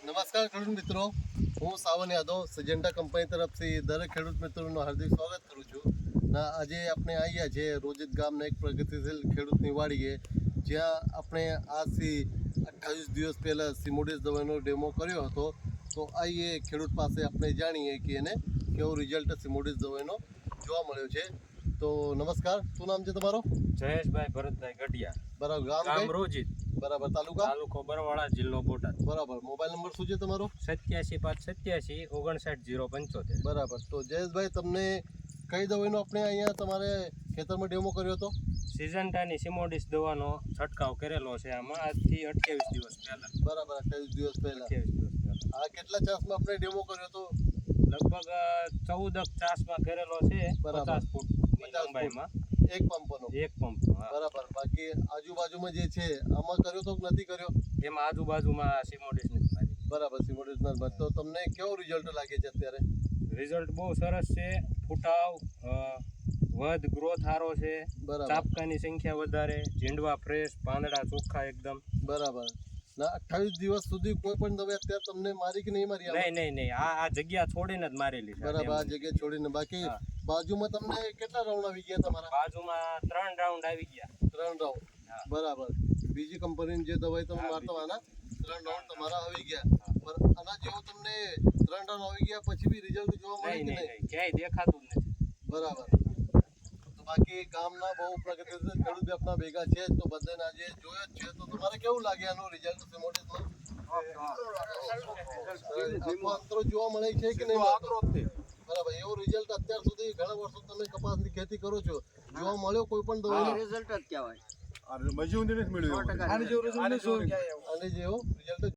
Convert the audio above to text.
નમસ્કાર ખેડૂત મિત્રો, હું સાવન યાદવ સજેન્ટા કંપની તરફથી દરેક ખેડૂત મિત્રોનું હાર્દિક સ્વાગત કરું છું. ના આજે આપણે આવ્યા છે રોજિત ગામના એક પ્રગતિશીલ ખેડૂતની વાડીએ, જ્યાં આપણે આજથી 28 દિવસ પહેલાં સિમોડિસ દવાનો ડેમો કર્યો હતો. તો આઈએ ખેડૂત પાસે આપણે જાણીએ કે એને કેવો રિઝલ્ટ સિમોડિસ દવાનો જોવા મળ્યો છે. તો નમસ્કાર, શું નામ છે તમારો? જયેશભાઈ ભરતભાઈ ગઢિયા. બરાબર, ગામ રોજિત, બરાબર, તાલુકો બરવાળા, જિલ્લો બોટાદ. બરાબર. મોબાઈલ નંબર શું છે તમારો? 87 587 59 075. બરાબર. તો જયેશભાઈ, તમને કઈ દવાનો આપણે અહીંયા તમારે ખેતરમાં ડેમો કર્યો હતો? સિઝન્ટાની સિમોડિસ દવાનો છંટકાવ કરેલો છે આમાં આજથી 28 દિવસ પહેલા. બરાબર, 28 દિવસ પહેલા. 28 દિવસ પહેલા આ કેટલા ચાસમાં આપણે ડેમો કર્યો હતો? લગભગ 14 ચાસમાં કરેલો છે. બરાબર. 50 ફૂટ લંબાઈમાં એક પંપનો. એક પંપ. બરાબર. બાકી આજુબાજુમાં જે છે આમાં કર્યો તો કે નથી કર્યો? એમાં આજુબાજુમાં સિમોડિસ નથી મારી. બરાબર, સિમોડિસ ના. તો તમને કેવો રિઝલ્ટ લાગે છે અત્યારે? રિઝલ્ટ બહુ સરસ છે. ફૂટાવ વધ ગ્રોથ સારો છે. બરાબર. ચાપકાની સંખ્યા વધારે, ઝીંડવા ફ્રેશ, પાંદડા ચોખ્ખા એકદમ. બરાબર. ના, 28 દિવસ સુધી કોઈ પણ દવા અત્યારે તમને મારી કે નહીં મારી? નહીં. આ જગ્યા છોડીને જ મારેલી છે. બરાબર, આ જગ્યાએ છોડીને. બાકી બાજુમાં તમને કેટલા રાઉન્ડ આવી ગયા તમારા? બાજુમાં 3 રાઉન્ડ આવી ગયા. 3 રાઉન્ડ. બરાબર. બીજી કંપનીની જે દવાઈ તમે મારતા આના 3 રાઉન્ડ તમારા આવી ગયા. પણ આના જેવો તમને 3 રાઉન્ડ આવી ગયા પછી બી રિઝલ્ટ જોવા મળે કે નહીં? ક્યાંય દેખાતું જ નથી. બરાબર. તો બાકી ગામના બહુ પ્રગતિશીલ ખેડૂત બી આપણા ભેગા છે, તો બધાને આજે જોયો જ છે. તો તમારે કેવું લાગે આનું રિઝલ્ટ સિમોડિસમાં? અંતરો જોવા મળે છે કે નહીં? બરાબર. એવું રિઝલ્ટ અત્યાર સુધી ઘણા વર્ષો તમે કપાસની ખેતી કરો છો, જોવા મળ્યો કોઈ પણ દવાનો રિઝલ્ટ જ કહેવાય. આને જેવો રિઝલ્ટ